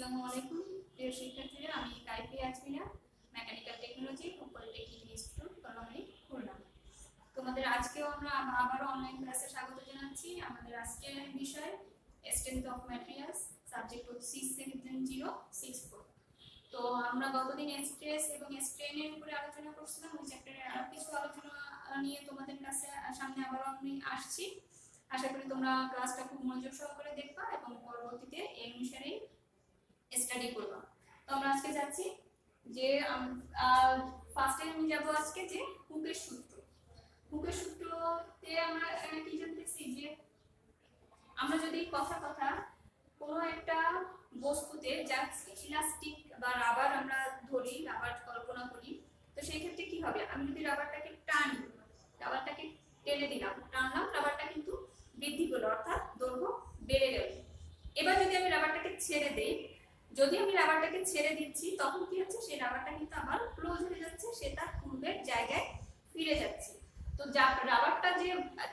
আসসালামু আলাইকুম প্রিয় শিক্ষার্থীরা, আমি কাইফি আজমিরা, মেকানিক্যাল টেকনোলজি ও পলিটেকনিক ইনস্টিটিউট কলামী, খুলনা। তোমাদের আজকেও আমরা আবারও অনলাইন ক্লাসে স্বাগত জানাচ্ছি। আমাদের আজকের বিষয় স্ট্রেংথ অফ ম্যাটেরিয়ালস, সাবজেক্ট হচ্ছে C7064। তো আমরা গতদিন স্ট্রেস এবং স্ট্রেনের উপরে আলোচনা করছিলাম। ওই চ্যাপ্টারে আরো কিছু আলোচনা নিয়ে তোমাদের কাছে সামনে আবারও আমি আসছি। আশা করি তোমরা ক্লাসটা খুব মনোযোগ সহকারে দেখবা এবং পরবর্তীতে এই অনুসারে স্টাডি করবা। তো আমরা আজকে যাচ্ছি যে ফার্স্টে আমি যাব আজকে যে হুকের সূত্র। হুকের সূত্রতে আমরা কি জানতেছি যে আমরা যদি কথা কোনো একটা বস্তুতে যা ইলাস্টিক বা রাবার আমরা ধরি, রাবার কল্পনা করি, তো সেই ক্ষেত্রে কি হবে, আমি যদি রাবারটাকে টানি, রাবারটাকে টেনে দিলাম, টানলাম, রাবারটা কিন্তু বৃদ্ধি পেল, অর্থাৎ দৈর্ঘ্য বেড়ে গেল। এবার যদি আমি রাবারটাকে ছেড়ে দেই, যদি আমি রাবারটাকে ছেড়ে দিচ্ছি, তখন কি হচ্ছে, সেই রাবারটা কিন্তু আবার ক্লোজ হয়ে যাচ্ছে, সে তার পূর্বের জায়গায় ফিরে যাচ্ছে। তো রাবারটা যে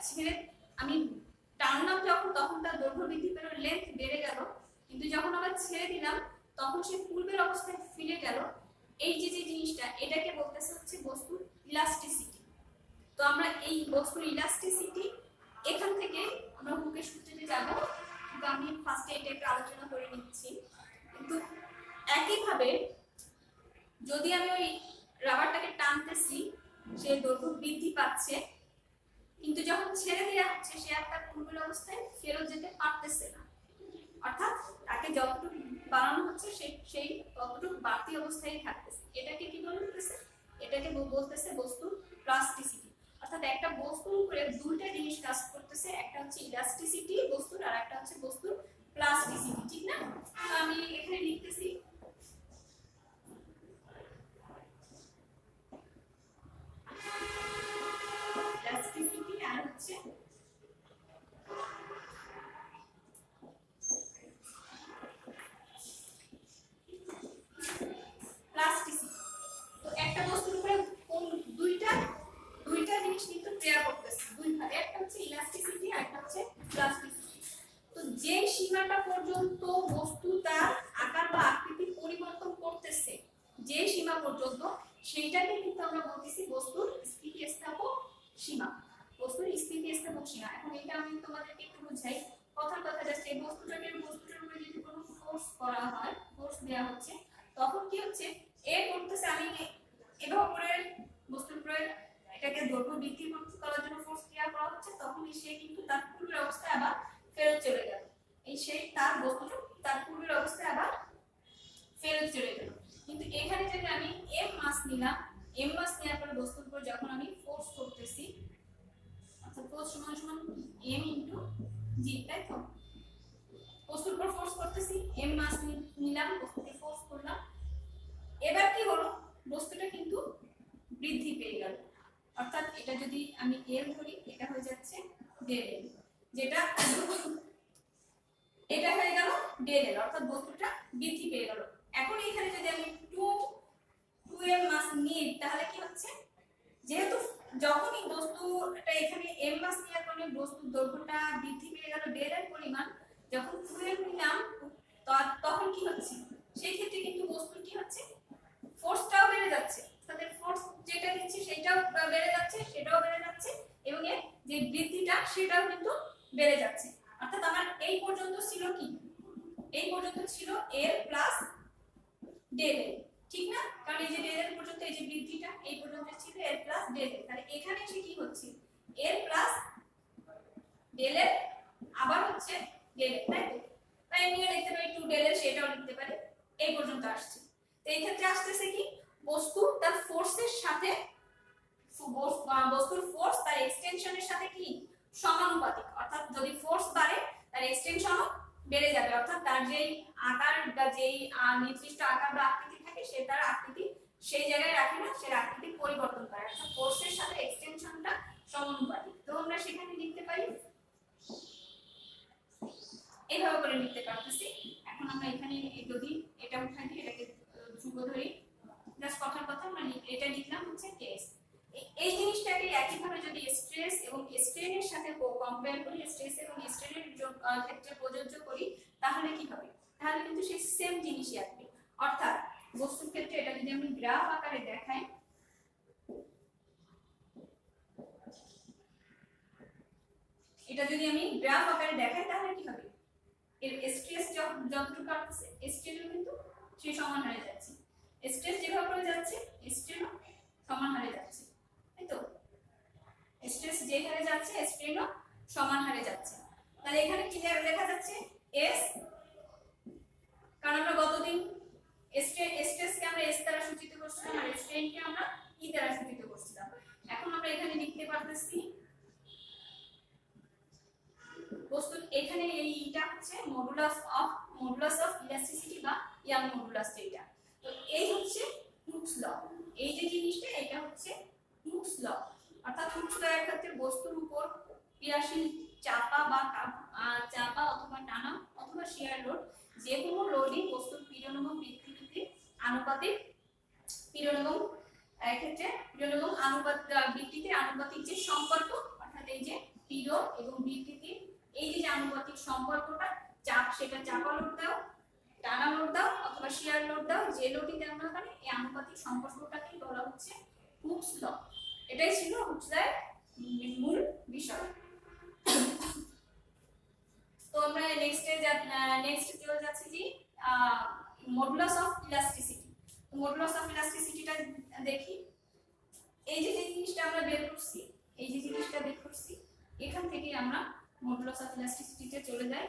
ছেড়ে আমি টানলাম যখন, তখন তার দৈর্ঘ্য বৃদ্ধি পেল, লেন্থ বেড়ে গেল, কিন্তু যখন আবার ছেড়ে দিলাম তখন সে পূর্বের অবস্থায় ফিরে গেল। এই যে জিনিসটা, এটাকে বলতেছে হচ্ছে বস্তুর ইলাস্টিসিটি। তো আমরা এই বস্তুর ইলাস্টিসিটি এখান থেকে আমরা হুকের সূত্রে যাব। কিন্তু আমি ফার্স্টে এটা একটা আলোচনা করে নিচ্ছি। কিন্তু একইভাবে যদি আমি ওই রাবারটাকে টানতেছি, সে দৈর্ঘ্য বৃদ্ধি পাচ্ছে, কিন্তু যখন ছেড়ে দেওয়া হচ্ছে সে আর তার পূর্বের অবস্থায় ফেরত যেতে পারতেছে না, অর্থাৎ তাকে যতটুকু বাড়ানো হচ্ছে সেই ততটুকু বাড়তি অবস্থায় থাকতেছে। এটাকে কি বলতেছে? এটাকে বলতেছে বস্তুর প্লাস্টিসিটি। অর্থাৎ একটা বস্তুর উপরে দুইটা জিনিস কাজ করতেছে, একটা হচ্ছে ইলাস্টিসিটি বস্তুর, আর একটা হচ্ছে বস্তুর প্লাস্টিসিটি, ঠিক না? তো আমি এখানে লিখতেছি ইলাস্টিসিটি আর হচ্ছে প্লাস্টিসিটি। তো একটা বস্তুর উপরে দুইটা জিনিস কিন্তু ক্রিয়া করতেছে দুইভাবে, একটা হচ্ছে ইলাস্টিসিটি আর একটা হচ্ছে প্লাস্টিসিটি। তো যে সীমাটা পর্যন্ত বস্তু তার আকার বা আকৃতি পরিবর্তন করতেছে, যে সীমা পর্যন্ত, সেইটাকে কিন্তু আমরা বলতেছি বস্তুর স্থিতিস্থাপক সীমা, বস্তুর স্থিতিস্থাপক সীমা। এখন এটা আমি তোমাদেরকে একটু বুঝাই। কথার কথা যাচ্ছে, এই বস্তুটার উপরে যদি কোনো ফোর্স করা হয়, ফোর্স দেওয়া হচ্ছে, তখন কি হচ্ছে, এ করতেছে, আমি এভাবে করে বস্তুর উপরে এটাকে দৈর্ঘ্য বৃদ্ধি করার জন্য ফোর্স ক্রিয়া করা হচ্ছে, তখন সে কিন্তু তার পূর্বের অবস্থায় আবার ফেরত চলে গেল। এই সেই তার বস্তুটা তার পূর্বের অবস্থায় আবার ফেরত চলে গেল। কিন্তু এখানে যদি আমি এম মাস নিলাম, এম মাস নেওয়ার পরে বস্তুর উপর যখন আমি ফোর্স করতেছি, অর্থাৎ ফোর্স সমান সমান এম ইনটু জি, তাই তো? বস্তুর উপর ফোর্স করতেছি, এম মাস নিলাম, বস্তুকে ফোর্স করলাম, এবার কি হলো, বস্তুটা কিন্তু বৃদ্ধি পেয়ে গেল। অর্থাৎ এটা যদি আমি এল ধরি, এটা হয়ে যাচ্ছে ডেল এল, যেটা এটা হয়ে গেল ডেল এল, অর্থাৎ বস্তুটা বৃদ্ধি পেয়ে গেল। এখন এখানে যদি আমি 2m মাস নিই, তাহলে কি হচ্ছে, যেহেতু যখনই বস্তুটা এখানে m মাস নেওয়ার কারণে বস্তুর দৈর্ঘ্যটা বৃদ্ধি পেয়ে গেল ডেল এর পরিমাণ, যখন 2m নিলাম তখন কি হচ্ছে, সেই ক্ষেত্রে কিন্তু বস্তুর কি হচ্ছে, ফোর্সটাও বেড়ে যাচ্ছে, তাদের ফোর্স যেটা দিচ্ছি সেটাও বেড়ে যাচ্ছে, সেটাও বেড়ে যাচ্ছে, এবং এর যে বৃদ্ধিটা সেটাও কিন্তু বেড়ে যাচ্ছে। অর্থাৎ আমার এই পর্যন্ত ছিল কি, এই পর্যন্ত ছিল এল প্লাস ডেল এল, ঠিক না? কারণ এই যে ডেল এল পর্যন্ত এই যে বৃদ্ধিটা এই পর্যন্ত ছিল এল প্লাস ডেল এল, তাহলে এখানে এসে কি হচ্ছে, এল প্লাস ডেল এল আবার হচ্ছে ডেল এল, তাই তো? তাই আমি লিখতে পারি 2 ডেল এল, সেটাও লিখতে পারি, এই পর্যন্ত আসছে। তো এই ক্ষেত্রে আসতেছে কি, বস্তু তার ফোর্সের সাথে, বস্তুর ফোর্স তার এক্সটেনশনের সাথে কি সমানুপাতিক, অর্থাৎ যদি ফোর্স বাড়ে তার এক্সটেনশনও বেড়ে যাবে, অর্থাৎ তার যেই আকার বা যেই নির্দিষ্ট আকার বা আকৃতি থাকে, সে তার আকৃতি সেই জায়গায় রাখে না, সে আকৃতি পরিবর্তন করে, অর্থাৎ ফোর্সের সাথে এক্সটেনশনটা সমানুপাতিক। তো আমরা সেখানে লিখতে পারি এইভাবে করে লিখতে পারতেছি। এখন আমরা এখানে যদি এটা উঠাই দিই, এটাকে ধ্রুব ধরি, জাস্ট কথার কথা আমরা এটা লিখলাম হচ্ছে কেস। এই জিনিসটাকে একইভাবে যদি স্ট্রেস এবং স্ট্রেনের সাথে কম্পেয়ার করি, স্ট্রেস এবং স্ট্রেনের ক্ষেত্রে প্রযোজ্য করি, তাহলে কি হবে, তাহলে কিন্তু সেই সেম জিনিসই আসবে। অর্থাৎ বস্তুর ক্ষেত্রে এটা যদি আমি গ্রাফ আকারে দেখাই, এটা যদি আমি গ্রাফ আকারে দেখাই তাহলে কি হবে, এর স্ট্রেস যতটুকু আসছে স্ট্রেনও কিন্তু সেই সমান হারে যাচ্ছে, স্ট্রেস যেভাবে করে যাচ্ছে স্ট্রেনও সমান হারে যাচ্ছে, তাই তো? স্ট্রেস যে হারে যাচ্ছে স্ট্রেনও সমান হারে যাচ্ছে। তাহলে এখানে কি লেখা যাচ্ছে এস, কারণ আমরা গতদিন স্ট্রেসকে আমরা এস দ্বারা সূচিত করছিলাম আর স্ট্রেনকে আমরা ই দ্বারা সূচিত করছিলাম। এখন আমরা এখানে লিখতে পারতেছি বস্তুর এখানে এইটা হচ্ছে মডুলাস অফ ইলাস্টিসিটি বা ইয়াং মডুলাস যেটা। তো এই হচ্ছে হুকস ল, এই যে জিনিসটা এটা হচ্ছে হুকস ল। অর্থাৎ হুকস ল এর ক্ষেত্রে বস্তুর উপর ক্রিয়াশীল চাপা বা চাপা অথবা টানা অথবা শিয়ার লোড, যে কোনো লোডই বস্তুর পীড়ন এবং বিকৃতিতে আনুপাতিক, পীড়ন এবং ক্ষেত্রে পীড়ন এবং বিকৃতির আনুপাতিক যে সম্পর্ক, অর্থাৎ এই যে পীড়ন এবং বিকৃতির এই যে আনুপাতিক সম্পর্কটা, চাপ সেটা চাপা লোড দাও, টানা লোড দাও অথবা শিয়ার লোড দাও, যে লোডই দাও না কেন এই আনুপাতিক সম্পর্কটাকে বলা হচ্ছে হুকস ল। এটাই ছিল হুকস ল এর মূল বিষয়। তো আমরা নেক্সট চলে যাচ্ছি যে modulus of elasticity. Modulus of ইলাস্টিসিটিটা দেখি, এই যে জিনিসটা আমরা বের করছি, এই যে জিনিসটা বের করছি এখান থেকে আমরা মডুলাস অফ ইলাস্টিসিটিতে চলে যাই।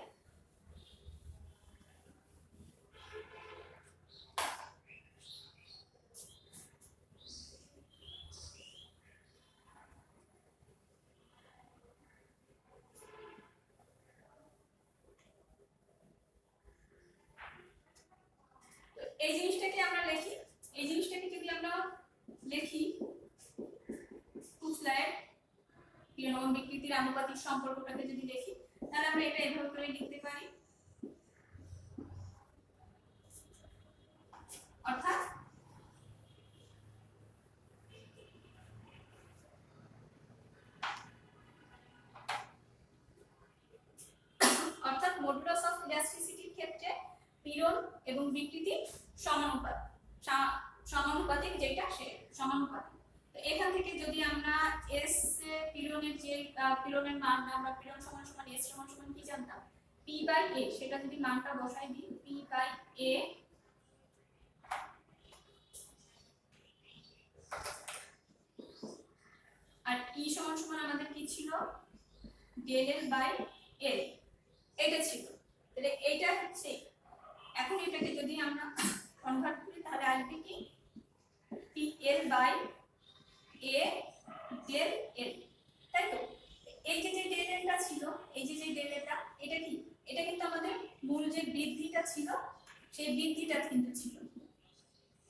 এই জিনিসটাকে আমরা লিখি, এই জিনিসটাকে যদি আমরা লিখি হুকস ল এর পীড়ন এবং বিকৃতির আনুপাতিক সম্পর্কটাকে যদি লিখি তাহলে আমরা এটা এভাবে করে লিখতে পারি। অর্থাৎ মডুলাস অফ ইলাস্টিসিটির ক্ষেত্রে পীড়ন এবং বিকৃতি সমানুপাতিক, যেটা সে সমানুপাতিক। তো এখান থেকে যদি আমরা এস পীড়নের যে পীড়নের মান আমরা পীড়ন সমান সমান এস সমান সমান কি জানতাম পি বাই এ, সেটা যদি মানটা বসাই দিই পি বাই এ আর ই সমান সমান আমাদের কি ছিল ডেল এল বাই এল, এটা ছিল। তাহলে এইটা হচ্ছে, এখন এটাকে যদি আমরা কনভার্ট করি তাহলে আসবে কি P L by A del L, তাই তো? এই যে ডেল এলটা ছিল, এই যে ডেল এলটা এটা কি, এটা কিন্তু আমাদের মূল যে বৃদ্ধিটা ছিল সেই বৃদ্ধিটা কিন্তু ছিল।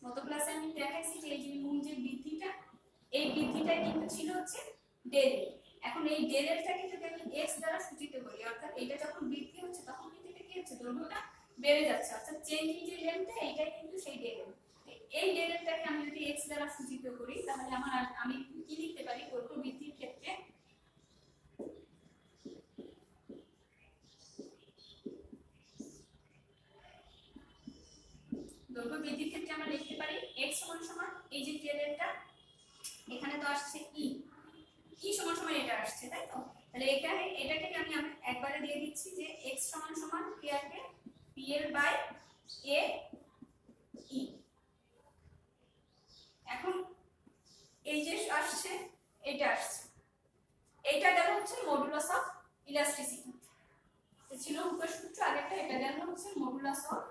গত ক্লাসে আমি দেখাইছি যে এই যে মূল যে বৃদ্ধিটা, এই বৃদ্ধিটাই কিন্তু ছিল হচ্ছে ডেল এল। এখন এই ডেল এলটাকে যদি আমি x দ্বারা সূচিত করি, অর্থাৎ এটা যখন বৃদ্ধি হচ্ছে তখন কিন্তু এটা কি হচ্ছে দৈর্ঘ্যটা বেড়ে যাচ্ছে, অর্থাৎ চেঞ্জিং যে লেন্থটা এটাই কিন্তু সেই ডেল এল। এই ডেল এলটাকে আমি যদি x দ্বারা সূচিত করি তাহলে আমি কি লিখতে পারি দৈর্ঘ্য বৃদ্ধির ক্ষেত্রে দৈর্ঘ্য বৃদ্ধির ক্ষেত্রে আমরা লিখতে পারি x সমান সমান এই যে ডেল এলটা, এখানে তো আসছে ই সমান সমান এটা আসছে, তাই তো? তাহলে এটাকে আমি একবারে দিয়ে দিচ্ছি যে x সমান সমান কি আসবে pl বাই a ই। এখন এই যে আসছে এটা আসছে, এইটা গেল হচ্ছে মডুলাস অফ ইলাস্টিসিটি, এটা ছিল হুকের সূত্র আগেরটা, এটা গেল হচ্ছে মডুলাস অফ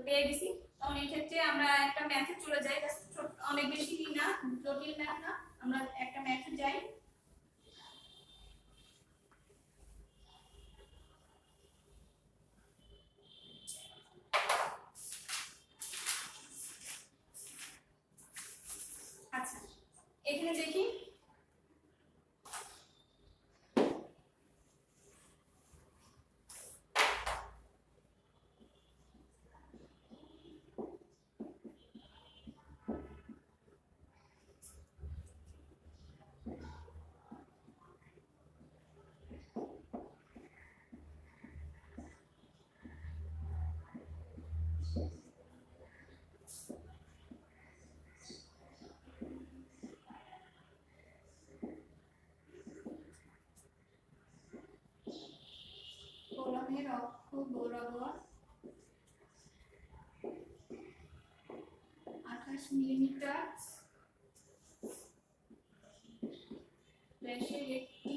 পেয়ে গেছি। তখন এই ক্ষেত্রে আমরা একটা মেথড চলে যাই, অনেক বেশি না জটিল ম্যাথ না, আমরা একটা মেথড যাই। এখানে দেখি কলমের অক্ষ বরাবর 28 মিলিমিটার ব্যাসের একটি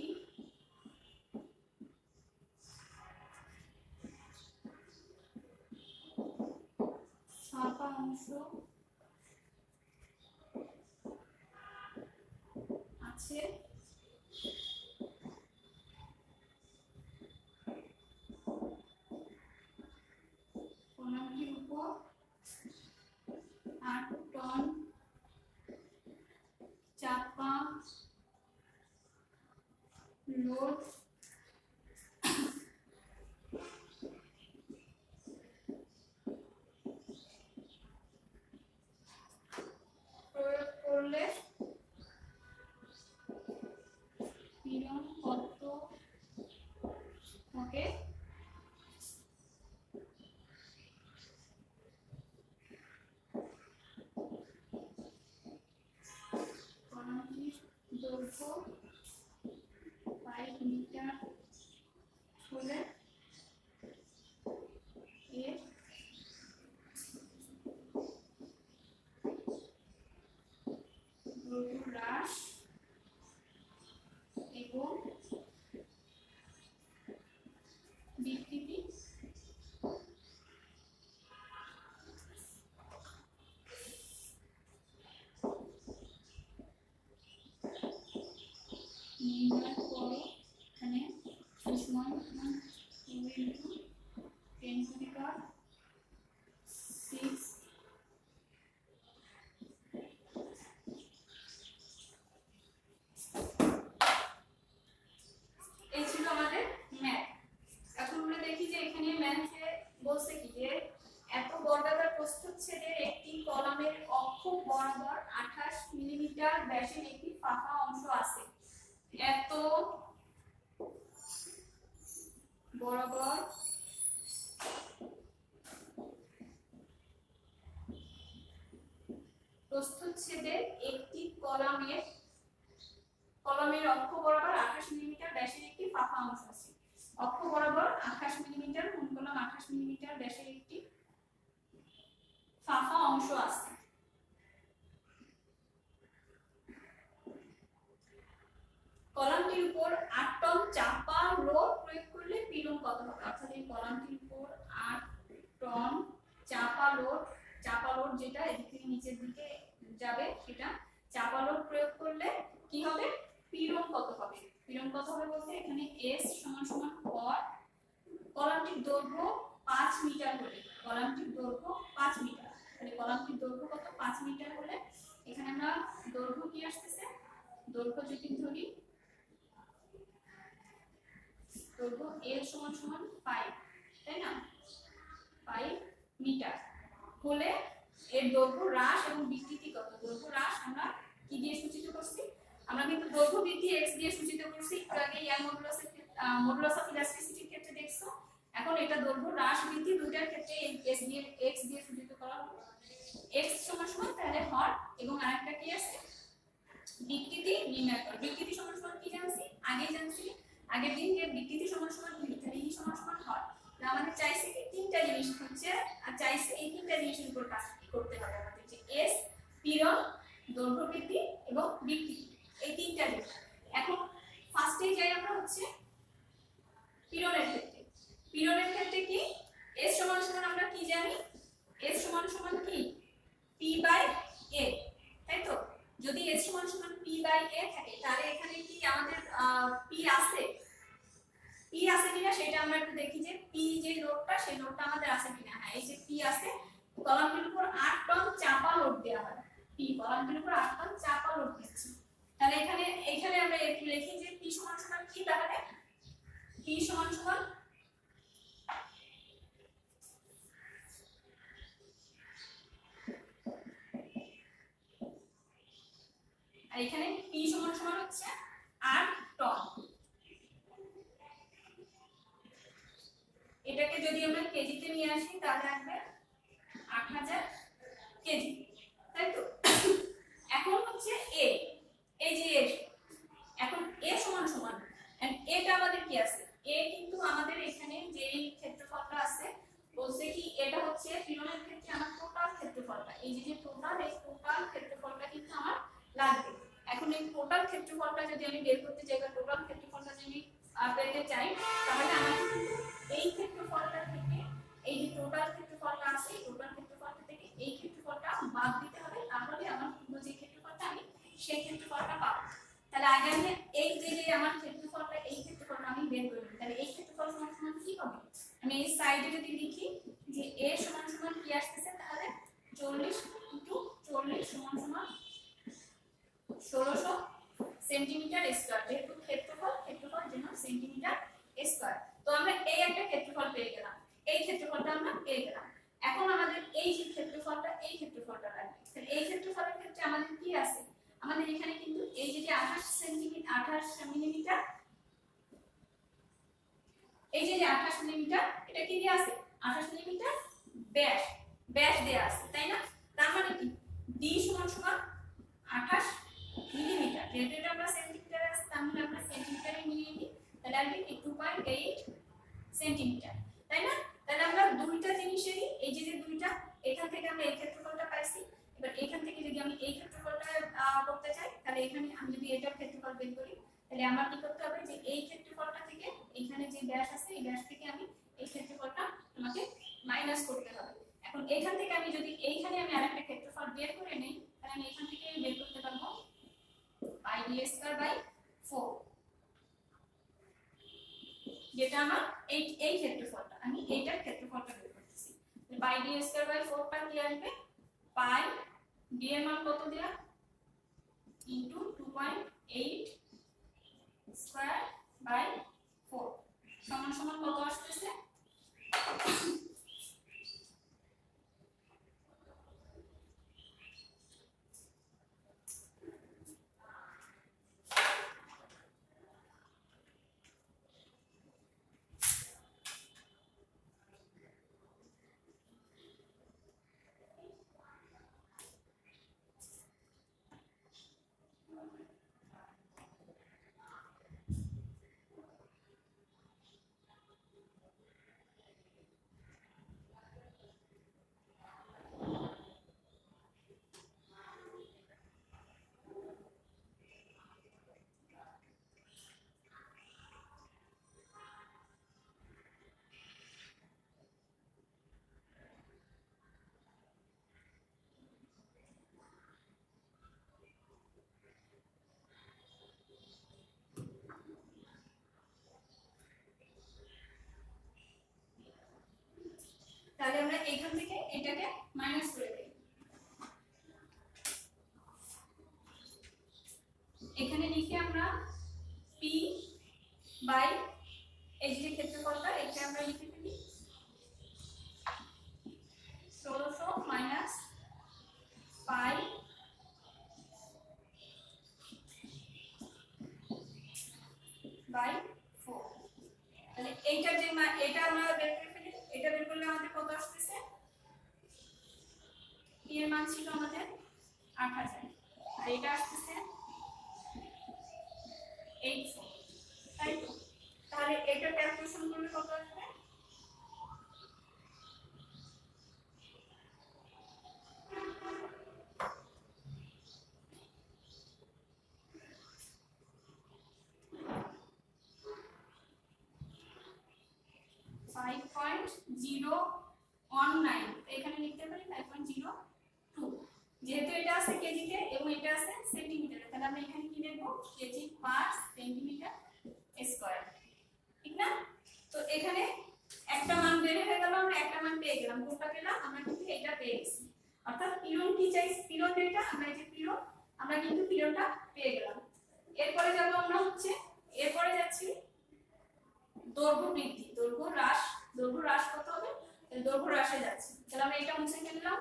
ফাঁকা অংশ আছে। কলমটির উপর 8 টন চাপা লোড প্রয়োগ করলে পীড়ন কত হবে? কলমটির দৈর্ঘ্য 5 মিটার হলে এর দৈর্ঘ্য হ্রাস এবং বিকৃতি নির্ণয় করো। এখানে সমান সমান 2 into 10 to the power 6 এই ছিল আমাদের ম্যাথ। এখন আমরা দেখি যে এখানে ম্যাথে বলছে কি যে এত বর্গাকার প্রস্থচ্ছেদের একটি কলামের অক্ষ বরাবর 28 মিলিমিটার ব্যাসের একটি ফাঁকা অংশ আছে। এত বরাবর প্রস্থচ্ছেদের একটি কলামের অক্ষ বরাবর 28 মিলিমিটার ব্যাসের একটি ফাঁকা অংশ আছে। অক্ষ বরাবর 28 মিলিমিটার, মনে করলাম 28 মিলিমিটার ব্যাসের একটি ফাঁকা অংশ আছে। কলামটির উপর 8 টন চাপা লোড প্রয়োগ করলে পীড়ন কত হবে? অর্থাৎ এই কলামটির উপর 8 টন চাপা লোড যেটা এদিক থেকে নিচের দিকে যাবে সেটা চাপা লোড প্রয়োগ করলে কি হবে? পীড়ন কত হবে? পীড়ন কত হবে বলতে এখানে S সমান সমান পর কলামটির দৈর্ঘ্য 5 মিটার হলে, কলামটির দৈর্ঘ্য 5 মিটার, তাহলে কলামটির দৈর্ঘ্য কত? 5 মিটার হলে এখানে আমরা দৈর্ঘ্য কি আসতেছে? দৈর্ঘ্য যদি ধরি দৈর্ঘ্য L সমান সমান 5, তাই না? 5 মিটার হলে এর দৈর্ঘ্য হ্রাস এবং বিকৃতি কত? দৈর্ঘ্য হ্রাস আমরা কি দিয়ে সূচিত করছি? আমরা কিন্তু দৈর্ঘ্য বৃদ্ধি x দিয়ে সূচিত করছি একটু আগে ইয়ার মডুলাস অফ ইলাস্টিসিটির ক্ষেত্রে দেখছো। এখন এটা দৈর্ঘ্য হ্রাস বৃদ্ধি দুইটার ক্ষেত্রে x দিয়ে সূচিত করা হবে। x সমান সমান তাহলে হর এবং আরেকটা কি আছে? বিকৃতি নির্ণয় করো। বিকৃতি সমান সমান কি জানছি? আগেই জানছি আগের দিন যে বিকৃতি সমান সমান তাহলে ই সমান সমান হর। আমাদের চাইছে কি তিনটা জিনিস হচ্ছে, আর চাইছে এই তিনটা জিনিসের উপর কাজ করতে হবে আমাদের, যে s পীড়ন, দৈর্ঘ্য বৃদ্ধি এবং বিকৃতি, এই তিনটা জিনিস। এখন ফার্স্টে যাই আমরা হচ্ছে পীড়নের ক্ষেত্রে। পীড়নের ক্ষেত্রে কি s সমান সমান আমরা কি জানি? s সমান সমান কি p/a, তাই তো? যদি s সমান সমান p/a থাকে তাহলে এখানে কি আমাদের p আছে? p আছে কিনা সেটা আমরা একটু দেখি যে p যে লোডটা সেই লোডটা আমাদের আছে কিনা। হ্যাঁ, এই যে p আছে। কলামটির উপর 8 টন চাপা লোড দেওয়া হয়। পি কলামটির উপর আটটা চাপা লোড দিচ্ছি। তাহলে এখানে আমরা একটু লিখি যে পি সমান সমান কি, তাহলে পি সমান সমান আর এখানে পি সমান সমান হচ্ছে 8 টন। এটাকে যদি আমরা কেজিতে নিয়ে আসি তাহলে আসবে 8000 কেজি, তাই তো? এখন হচ্ছে এ, এই যে এখন এ সমান সমান এটা আমাদের কি আছে, এ কিন্তু আমাদের এখানে যে ক্ষেত্রফলটা আছে বলছে কি এটা হচ্ছে পীড়নের ক্ষেত্রে আমার টোটাল ক্ষেত্রফলটা, এই যে টোটাল, এই টোটাল ক্ষেত্রফলটা কিন্তু আমার লাগবে। এখন এই টোটাল ক্ষেত্রফলটা যদি আমি বের করতে চাই বা টোটাল ক্ষেত্রফলটা যদি পেতে চাই তাহলে আমাকে এই ক্ষেত্রফলটা থেকে এই যে টোটাল ক্ষেত্রফলটা আছে এই টোটাল ক্ষেত্রফলটা থেকে এই ক্ষেত্রফলটা বাদ দিতে হবে, তাহলে আমার যে ক্ষেত্রফলটা আমি সেই ক্ষেত্রফলটা পাবো। তাহলে আগে আমি এই যে আমার ক্ষেত্রফলটা, এই ক্ষেত্রফলটা আমি বের করে নিই। তাহলে এই ক্ষেত্রফল সমান সমান কি হবে, আমি এই সাইডে যদি লিখি যে a সমান সমান কি আসছে, তাহলে 40 * 40 সমান সমান 1600 সেন্টিমিটার স্কয়ার। যেহেতু ক্ষেত্রফল জন্য সেন্টিমিটার স্কয়ার। তো আমরা এই একটা ক্ষেত্রফল পেয়ে গেলাম, এই ক্ষেত্রফলটা আমরা পেয়ে গেলাম। এখন আমাদের এই যে ক্ষেত্রফলটা, এই ক্ষেত্রফলটা লাগবে। তাহলে এই ক্ষেত্রফলের ক্ষেত্রে আমাদের কি আছে, আমাদের এখানে কিন্তু এই যে 28 মিলিমিটার, এই যে 28 মিলিমিটার এটা কি দেয়া আছে, 28 মিলিমিটার ব্যাস দেয়া আছে, তাই না? তার মানে কি ডি সমান সমান 28 মিলিমিটার। যেহেতু এটা আমরা সেন্টিমিটারে আছে তার মানে আমরা সেন্টিমিটারে নিয়ে নিই, তাহলে আসবে 2.8 সেন্টিমিটার, তাই না? তাহলে আমরা দুইটা জিনিসেরই এই যে দুইটা, এখান থেকে আমরা এই ক্ষেত্রফলটা পাইছি। এবার এখান থেকে যদি আমি এই ক্ষেত্রফলটা করতে চাই তাহলে এখানে আমি যদি এটার ক্ষেত্রফল বের করি তাহলে আমার কি করতে হবে, যে এই ক্ষেত্রফলটা থেকে এখানে যে ব্যাস আছে এই ব্যাস থেকে আমি এই ক্ষেত্রফলটা আমাকে মাইনাস করতে হবে। এখন এখান থেকে আমি যদি এইখানে আমি আরেকটা ক্ষেত্রফল বের করে নেই তাহলে আমি এখান থেকে বের করতে পারবো পাই ডি স্কয়ার বাই 4, যেটা আমার এই ক্ষেত্রফলটা, আমি এইটার ক্ষেত্রফলটা বের করতেছি। পাই ডি স্কয়ার বাই 4 টা কি আসবে, পাই ডি এর মান কত দেয়া ইনটু 2.8 স্কয়ার বাই 4 সমান সমান কত আসতেছে, তাহলে আমরা এখান থেকে এটাকে মাইনাস করে দেই। এখানে লিখি আমরা p বাই এই যে ক্ষেত্রফলটা এটা আমরা লিখে ফেলি 1600 মাইনাস পাই বাই 4। তাহলে এইটার যে এটা আমরা বের করে ফেলি, এটা বের করলে আমাদের কত আসছে, p এর মান ছিল আমাদের 8000 আর এটা আসছে 84, তাই তো? তাহলে এটা ক্যালকুলেশন করলে কত আসবে, 5.019, এখানে লিখতে পারি 5.02। যেহেতু এটা আছে কেজিতে এবং এটা আছে সেন্টিমিটারে তাহলে আমরা এখানে কি লিখব, কেজি পার সেন্টিমিটার স্কয়ার, ঠিক না? তো এখানে একটা মান বের হয়ে গেল, আমরা একটা মান পেয়ে গেলাম, কোনটা পেলাম, আমরা কিন্তু এটা পেয়ে গেছি। অর্থাৎ পীড়ন কি চাই, পীড়ন এটা আমরা এই যে পীড়ন আমরা কিন্তু পীড়নটা পেয়ে গেলাম। এরপরে যাব আমরা হচ্ছে এরপরে যাচ্ছি দৈর্ঘ্য বৃদ্ধি, দৈর্ঘ্য হ্রাস কত হবে, দৈর্ঘ্য হ্রাসে যাচ্ছে। তাহলে আমরা এটা মুছে ফেললাম।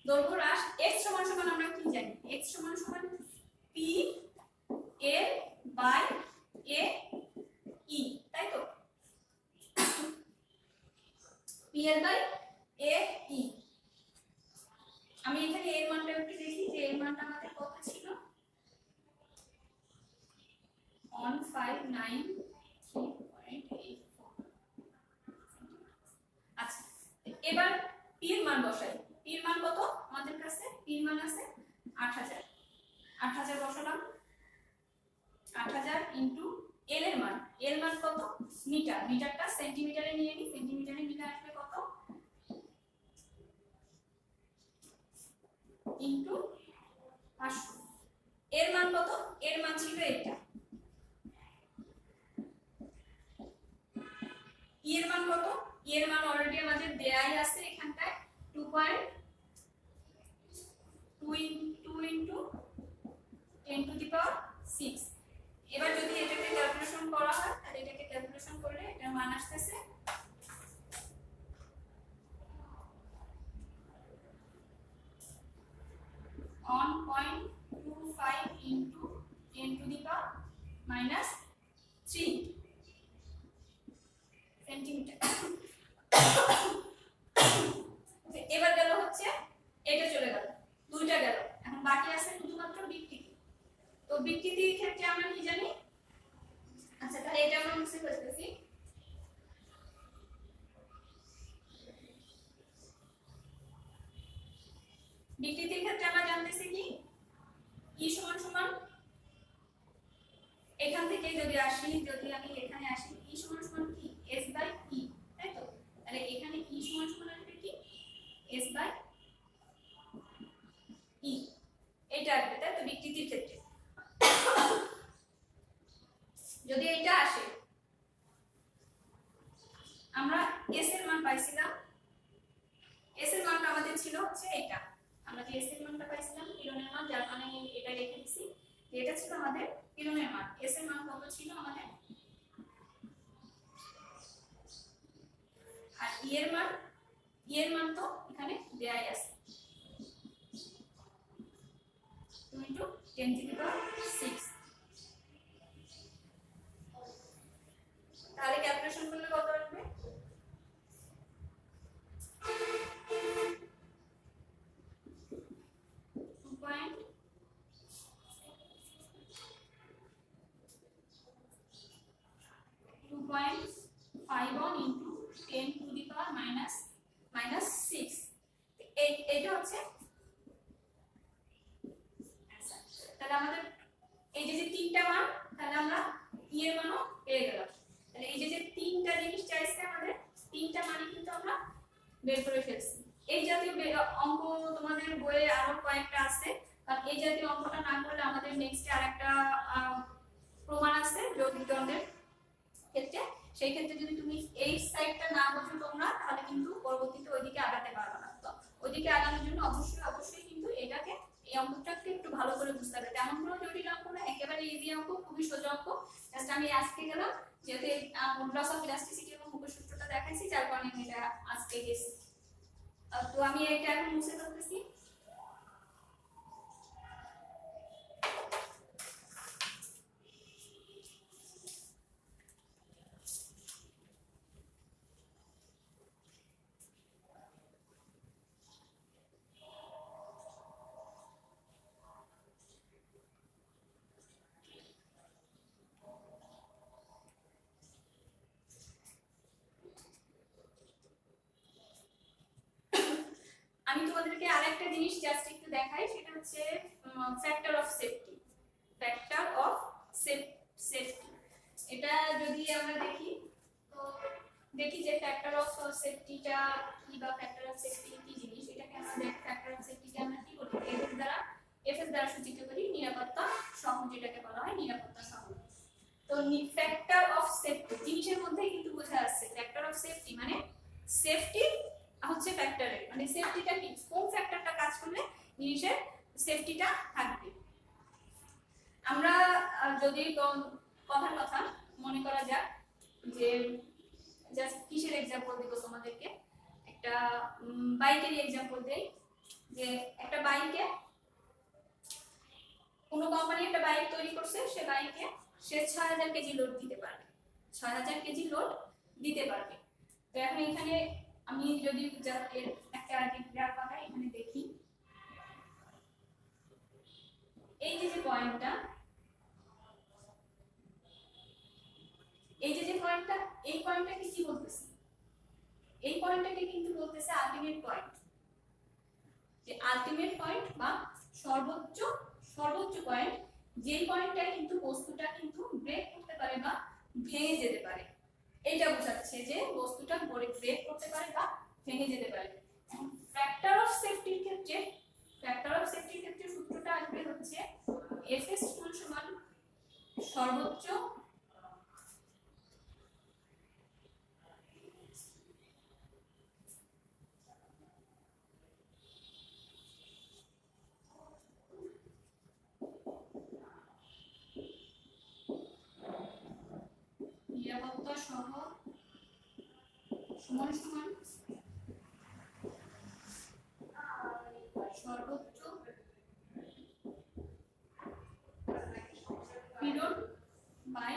দৈর্ঘ্য হ্রাস x সমান সমান আমরা কি জানি, x সমান সমান p l by a e, তাই তো, p l by a e। আমি এখানে এর মানটা একটু দেখি যে এর মানটা আমাদের কত ছিল, 1593.84। আচ্ছা, এবার p এর মান বসাই। p এর মান কত আমাদের কাছে, p এর মান আছে 8000, 8000 বসালাম। 8000 ইনটু l এর মান, l মান কত মিটার, মিটারটা সেন্টিমিটারে নিয়ে নি, সেন্টিমিটারে মিটার আসবে কত ইনটু 500। এর মান কত, এর মান ছিল এটা। এর মান কত, এর মান অলরেডি আমাদের দেয়াই আছে এখানটায় 2.2 ইনটু 10 টু দি পাওয়ার 6। এবার যদি এটাকে ক্যালকুলেশন করা হয় তাহলে এটাকে ক্যালকুলেশন করলে এটার মান আসতেছে 1.25 into 10 to the power -3 centimetre. এবার গেল হচ্ছে এটা চলে গেল, দুইটা গেল, এখন বাকি আছে শুধুমাত্র বিকৃতি। তো বিকৃতির ক্ষেত্রে আমরা কি জানি, আচ্ছা তাহলে এটা আমরা মুছে ফেলতেছি। বিকৃতির ক্ষেত্রে আমরা জানতেছি কি e সমান সমান, এখান থেকে যদি আসি, যদি আমি এখানে আসি e সমান সমান কি s বাই e, তাই তো, তাহলে এখানে e সমান সমান আসবে কি s বাই e, এটা আসবে, তাই তো বিকৃতির ক্ষেত্রে। যদি এটা আসে, আমরা s এর মান পাইছিলাম, s এর মানটা আমাদের ছিল হচ্ছে এটা, আমরা যে s এর মানটা পাইছিলাম পীড়নের মান, যার কারণে এটা লিখে দিছি, এটা ছিল আমাদের পীড়নের মান। s এর মান কত ছিল আমাদের, আর e এর মান তো এখানে দেয়াই আছে 2 ইনটু 10 টু দি পাওয়ার 6। তাহলে ক্যালকুলেশন করলে কত আসবে, 2.51 ইনটু 10 টু দি পাওয়ার -6। এইটা হচ্ছে आंसर। তাহলে আমাদের এই যে তিনটা মান, তাহলে আমরা e এর মানও পেয়ে গেলাম। তাহলে এই যে তিনটা জিনিস চাইছে আমাদের, তিনটা মানই কিন্তু আমরা বের করে ফেলছি। এই জাতীয় অঙ্ক তোমাদের বইয়ে আরো কয়েকটা আছে, কারণ এই জাতীয় অঙ্কটা না করলে আমাদের নেক্সট আরেকটা প্রমাণ আছে যৌগিক দ্বন্দ্বের ক্ষেত্রে। সেই ক্ষেত্রে যদি তুমি এই সাইডটা না বোঝো তোমরা, তাহলে কিন্তু পরবর্তীতে ওইদিকে আগাতে পারবে না। তো ওইদিকে আগানোর জন্য অবশ্যই কিন্তু এটাকে, এই অঙ্কটাকে একটু ভালো করে বুঝতে হবে। তেমন কোনো জটিল অঙ্ক না, একেবারে ইজি অঙ্ক, খুবই সোজা অঙ্ক। জাস্ট আমি আজকে গেলাম যেহেতু মডুলাস অফ ইলাস্টিসিটি এবং মুখের সূত্রটা দেখাইছি, যার কারণে আমি এটা আজকে গেছি। তো আমি এটা এখন মুছে ফেলতেছি। আমি তোমাদেরকে আরেকটা জিনিস জাস্ট একটু দেখাই, সেটা হচ্ছে factor of safety. Factor of safety, এটা যদি আমরা দেখি, তো দেখি যে ফ্যাক্টর অফ সেফটিটা কি, বা ফ্যাক্টর অফ সেফটি কি জিনিস, এটাকে আমরা ফ্যাক্টর অফ সেফটিকে আমরা দ্বারা সূচিত করি নিরাপত্তা সহ, যেটাকে বলা হয় নিরাপত্তা সহ। তো ফ্যাক্টর অফ সেফটি জিনিসের মধ্যে কিন্তু বোঝা যাচ্ছে ফ্যাক্টর অফ সেফটি মানে সেফটি হচ্ছে ফ্যাক্টরের, মানে সেফটিটা কি, কোন ফ্যাক্টরটা কাজ করলে জিনিসের সেফটিটা থাকবে। আমরা যদি কথার কথা মনে করা যাক যে জাস্ট কিসের এক্সাম্পল দিব তোমাদেরকে, একটা বাইকের এক্সাম্পল দেই। যে একটা বাইকে কোনো কোম্পানি একটা বাইক তৈরি করছে, সে বাইকে সে 6000 কেজি লোড দিতে পারবে, 6000 কেজি লোড দিতে পারবে। তো এখন এখানে আমি যদি এর একটা গ্রাফ আঁকাই, এখানে দেখি এই যে পয়েন্টটা, এই যে পয়েন্টটা, এই পয়েন্টটাকে কি বলতেছে, এই পয়েন্টটাকে কিন্তু বলতেছে আলটিমেট পয়েন্ট। যে আলটিমেট পয়েন্ট বা সর্বোচ্চ পয়েন্ট, যেই পয়েন্টটা কিন্তু বস্তুটা কিন্তু ব্রেক করতে পারে বা ভেঙে যেতে পারে, এইটা বোঝাচ্ছে যে বস্তুটা ব্রেক করতে পারে বা ভেঙে যেতে পারে। ফ্যাক্টর অফ সেফটির ক্ষেত্রে সূত্রটা আসবে হচ্ছে এফএস সমান সর্বোচ্চ নিরাপত্তা সহ সমান সর্বোচ্চ পীড়ন বাই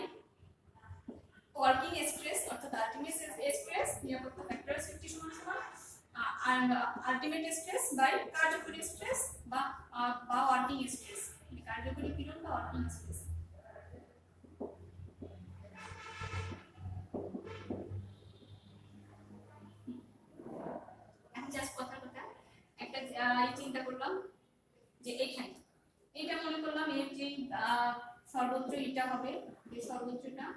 ওয়ার্কিং স্ট্রেস, অর্থাৎ আলটিমেট স্ট্রেস নিরাপত্তা ফ্যাক্টর সেফটি সমান আলটিমেট স্ট্রেস বাই কার্যকরী স্ট্রেস বা ওয়ার্কিং স্ট্রেস, কার্যকরী পীড়ন বা ওয়ার্কিং স্ট্রেস। একটা চিন্তা করলাম যে এখানে এটা মনে করলাম এর যে সর্বোচ্চ এটা হবে, যে সর্বোচ্চটা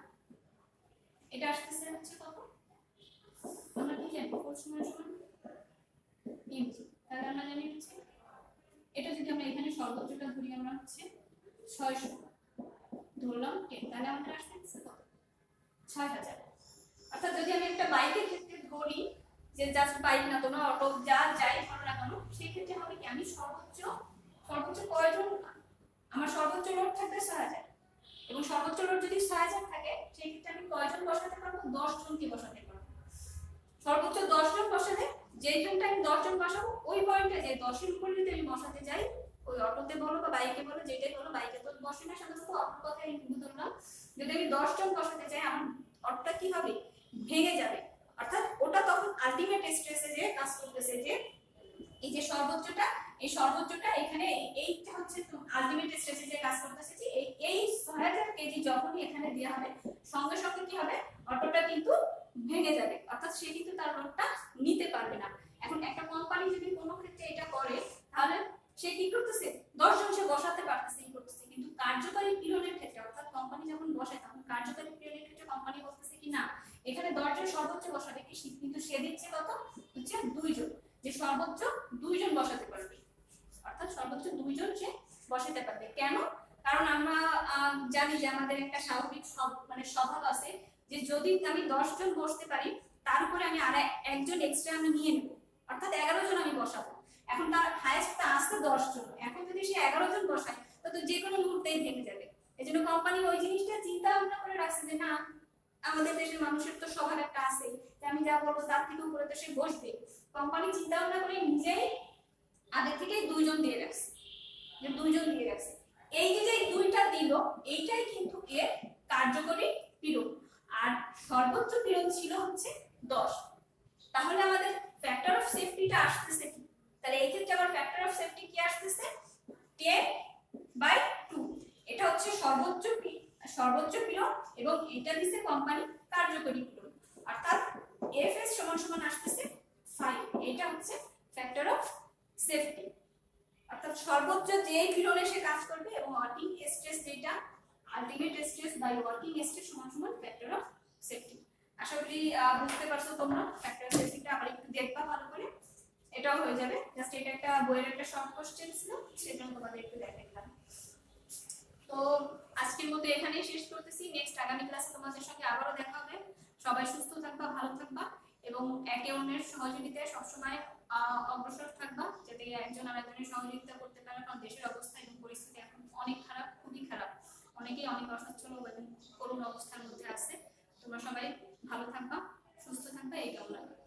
এটা আসতেছে হচ্ছে কত, আমরা কি জানি ফোর্স সমান ইঞ্চি, তাহলে আমরা জানি হচ্ছে এটা যদি আমরা এখানে সর্বোচ্চটা ধরি, আমরা হচ্ছে 600 ধরলাম, তাহলে আমাদের আসতেছে কত 6000। অর্থাৎ যদি আমি একটা বাইকের ক্ষেত্রে ধরি, যে জাস্ট বাইক না, তোমরা অটো যা যাই করো না কেন, সেই ক্ষেত্রে হবে কি আমি সর্বোচ্চ কয়জন, আমার সর্বোচ্চ লোড থাকবে 6000, এবং সর্বোচ্চ লোড যদি 6000 থাকে সেই ক্ষেত্রে আমি কয়জন বসাতে পারবো, 10 জনকে বসাতে পারবো। সর্বোচ্চ 10 জন বসালে যেইখানটা আমি 10 জন বসাবো ওই পয়েন্টে যে 10 এর উপরে যদি আমি বসাতে যাই, ওই অটোতে বলো বা বাইকে বলো, যেটাই বলো, বাইকে তো বসে না সাধারণত, অটোর কথাই ধরলাম, যদি আমি 10 জন বসাতে চাই আমার অটোটা কি হবে, ভেঙে যাবে। অর্থাৎ ওটা তখন আলটিমেট স্ট্রেসে যে কাজ করতেছে, যে এই যে সর্বোচ্চটা, এই সর্বোচ্চটা এখানে এইটা হচ্ছে আলটিমেট স্ট্রেসে যে কাজ করতেছে, যে এই 6000 কেজি যখনই এখানে দেওয়া হবে সঙ্গে সঙ্গে কি হবে, অটোটা কিন্তু ভেঙে যাবে, অর্থাৎ সে কিন্তু তার লোডটা নিতে পারবে না। এখন একটা কোম্পানি যদি কোনো ক্ষেত্রে এটা করে, তাহলে সে কি করতেছে, 10 জন সে বসাতে পারতেছে, কিন্তু কার্যকরী পীড়নের ক্ষেত্রে, অর্থাৎ কোম্পানি যখন বসায় তখন কার্যকরী পীড়নের ক্ষেত্রে কোম্পানি বলতেছে কি না, এখানে 10 জন সর্বোচ্চ বসাবে, কিন্তু সে দিচ্ছে কত হচ্ছে 2 জন, যে সর্বোচ্চ 2 জন বসাতে পারবে, অর্থাৎ সর্বোচ্চ 2 জন সে বসাতে পারবে। কেন? কারণ আমরা জানি যে আমাদের একটা স্বাভাবিক স্বভাব আছে, যে যদি আমি 10 জন বসতে পারি তার উপরে আমি আর একজন এক্সট্রা আমি নিয়ে নেব, অর্থাৎ 11 জন আমি বসাবো। এখন তার হাইয়েস্টটা আসছে 10 জন, এখন যদি সে 11 জন বসায় তো যে কোনো মুহূর্তেই ভেঙে যাবে। এজন্য কোম্পানি ওই জিনিসটা চিন্তা ভাবনা করে রাখছে যে না, আমাদের দেশের মানুষের তো স্বভাব একটা আছে যে আমি যা বলবো তার থেকে উপরে তো সে বসবে। কোম্পানি চিন্তা ভাবনা করে নিজেই আগে থেকে 2 জন দিয়ে রাখছে, যে 2 জন দিয়ে রাখছে। এই যে দুইটা দিল, এইটাই কিন্তু এর কার্যকরী পীড়ন, আর সর্বোচ্চ পীড়ন ছিল হচ্ছে 10। তাহলে আমাদের ফ্যাক্টর অফ সেফটিটা আসতেছে কি, তাহলে এই ক্ষেত্রে আবার ফ্যাক্টর অফ সেফটি কি আসতেছে 10/2। এটা হচ্ছে সর্বোচ্চ পীড়ন, এবং এটা দিছে কোম্পানি কার্যকরী পীড়ন, অর্থাৎ এফএস সমান আসতেছে 5। এটা হচ্ছে ফ্যাক্টর অফ সেফটি, অর্থাৎ সর্বোচ্চ যে পীড়নে সে কাজ করবে, এবং ওয়ার্কিং স্ট্রেস যেটা ultimate stress by working stress সমান ফ্যাক্টর অফ সেফটি। আশা করি বুঝতে পারছো তোমরা। ফ্যাক্টর অফ সেফটিটা আবার একটু দেখবা ভালো করে, এটাও হয়ে যাবে। জাস্ট এটা একটা বইয়ের একটা শর্ট কোশ্চেন ছিল, সেজন্য তোমাদের একটু দেখাইলাম। তো আজকের মতো এখানেই শেষ করতেছি। নেক্সট আগামী ক্লাসে তোমাদের সঙ্গে আবারও দেখা হবে। সবাই সুস্থ থাকবা, ভালো থাকবা এবং একে অন্যের সহযোগিতায় সবসময় অগ্রসর থাকবা, যাতে একজন আরেকজনের সহযোগিতা করতে পারে। কারণ দেশের অবস্থা এবং পরিস্থিতি এখন অনেক খারাপ, খুবই খারাপ। অনেকেই অনেক অসচ্ছল এবং করুণ অবস্থার মধ্যে আছে। তোমরা সবাই ভালো থাকবা, সুস্থ থাকবা, এই কামনা করি।